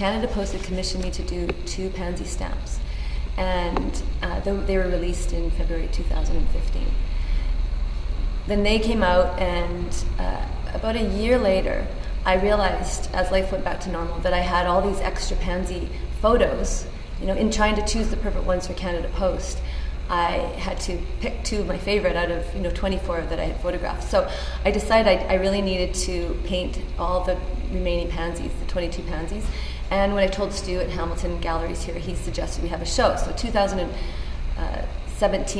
Canada Post had commissioned me to do 2 pansy stamps, and they were released in February 2015. Then they came out, and about a year later, I realized, as life went back to normal, that I had all these extra pansy photos. In trying to choose the perfect ones for Canada Post, I had to pick 2 of my favorite out of 24 that I had photographed. So I decided I really needed to paint all the remaining pansies, the 22 pansies. And when I told Stu at Hamilton Galleries here, he suggested we have a show. So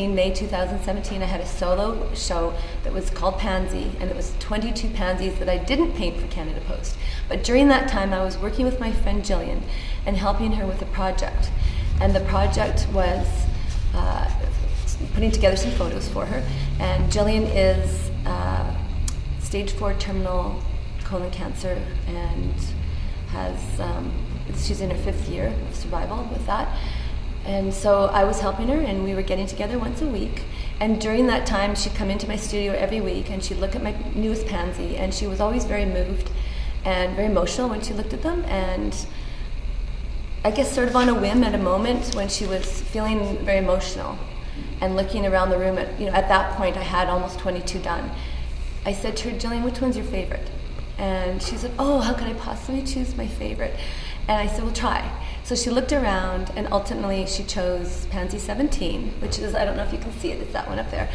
May 2017, I had a solo show that was called Pansy, and it was 22 pansies that I didn't paint for Canada Post. But during that time, I was working with my friend Gillian and helping her with a project. And the project was putting together some photos for her. And Gillian is stage 4 terminal colon cancer, and she's in her 5th year of survival with that. And so I was helping her, and we were getting together once a week. And during that time, she'd come into my studio every week, and she'd look at my newest pansy, and she was always very moved and very emotional when she looked at them. And I guess sort of on a whim, at a moment when she was feeling very emotional and looking around the room, at that point I had almost 22 done. I said to her, "Gillian, which one's your favorite?" And she said, "Oh, how could I possibly choose my favorite?" And I said, "Well, try." So she looked around, and ultimately she chose Pansy 17, which is, I don't know if you can see it, it's that one up there.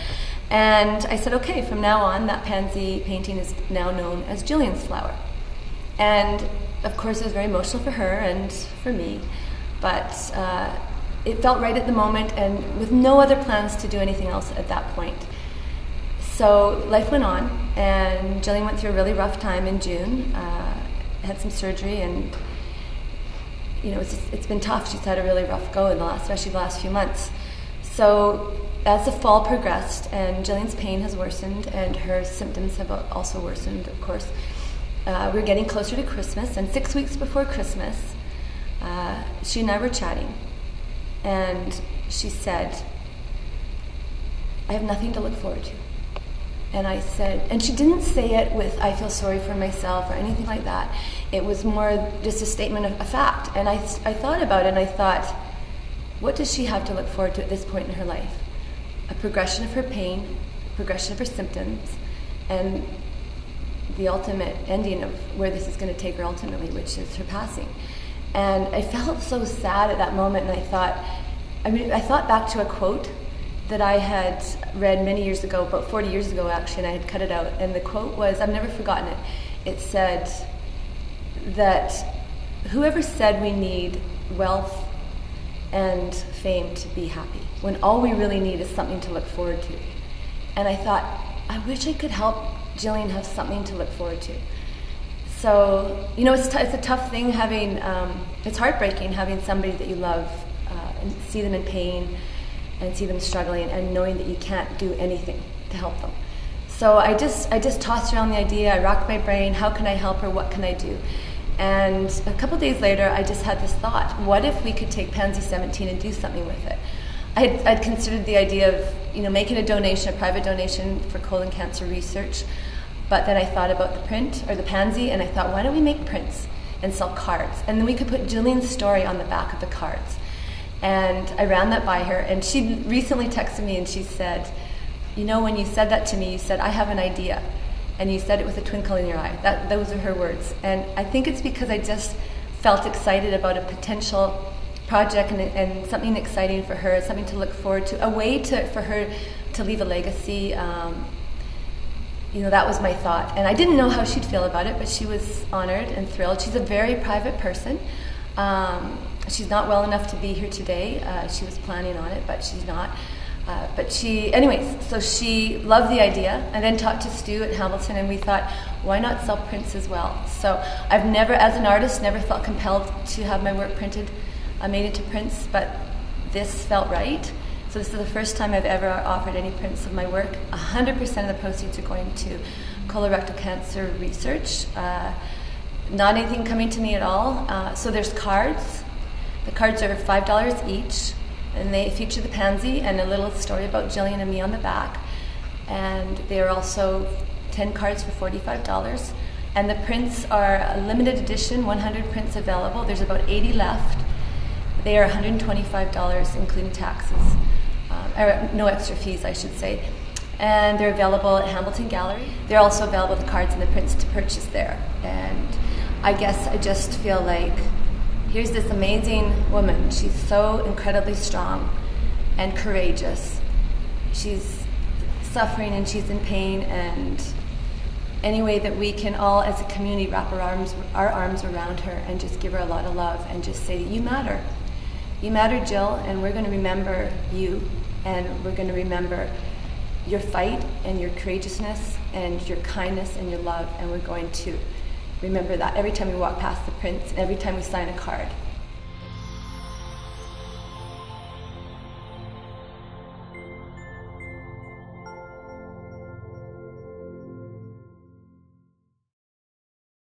And I said, okay, from now on, that pansy painting is now known as Gillian's flower. And of course, it was very emotional for her and for me, but it felt right at the moment, and with no other plans to do anything else at that point. So life went on, and Gillian went through a really rough time in June, had some surgery, and it's been tough. She's had a really rough go especially the last few months. So as the fall progressed, and Gillian's pain has worsened, and her symptoms have also worsened, of course, we're getting closer to Christmas, and 6 weeks before Christmas, she and I were chatting, and she said, "I have nothing to look forward to." And I said, and she didn't say it with, "I feel sorry for myself," or anything like that. It was more just a statement of a fact. And I thought about it, and I thought, what does she have to look forward to at this point in her life? A progression of her pain, progression of her symptoms, and the ultimate ending of where this is going to take her ultimately, which is her passing. And I felt so sad at that moment, and I thought back to a quote that I had read many years ago, about 40 years ago actually, and I had cut it out. And the quote was, I've never forgotten it. It said that whoever said we need wealth and fame to be happy, when all we really need is something to look forward to. And I thought, I wish I could help Gillian have something to look forward to. So, it's a tough thing having, it's heartbreaking having somebody that you love and see them in pain and see them struggling, and knowing that you can't do anything to help them. So I just tossed around the idea. I racked my brain. How can I help her? What can I do? And a couple days later, I just had this thought: what if we could take Pansy 17 and do something with it? I'd considered the idea of making a donation, a private donation for colon cancer research, but then I thought about the print or the pansy, and I thought, why don't we make prints and sell cards, and then we could put Gillian's story on the back of the cards. And I ran that by her, and she recently texted me, and she said, when you said that to me, you said, "I have an idea," and you said it with a twinkle in your eye. Those are her words. And I think it's because I just felt excited about a potential project and something exciting for her, something to look forward to, a way for her to leave a legacy. That was my thought. And I didn't know how she'd feel about it, but she was honored and thrilled. She's a very private person. She's not well enough to be here today. She was planning on it, but she's not. So she loved the idea, and then talked to Stu at Hamilton, and we thought, why not sell prints as well? So I've never, as an artist, never felt compelled to have my work printed, made into prints, but this felt right. So this is the first time I've ever offered any prints of my work. 100% of the proceeds are going to colorectal cancer research. Not anything coming to me at all. So there's cards. The cards are $5 each, and they feature the pansy and a little story about Gillian and me on the back. And they are also 10 cards for $45. And the prints are a limited edition, 100 prints available. There's about 80 left. They are $125, including taxes, or no extra fees, I should say. And they're available at Hamilton Gallery. They're also available, the cards and the prints, to purchase there. And I guess I just feel like here's this amazing woman. She's so incredibly strong and courageous. She's suffering and she's in pain, and any way that we can all as a community wrap our arms around her and just give her a lot of love and just say, you matter. You matter, Jill, and we're going to remember you, and we're going to remember your fight and your courageousness and your kindness and your love, and we're going to remember that every time we walk past the prints, every time we sign a card.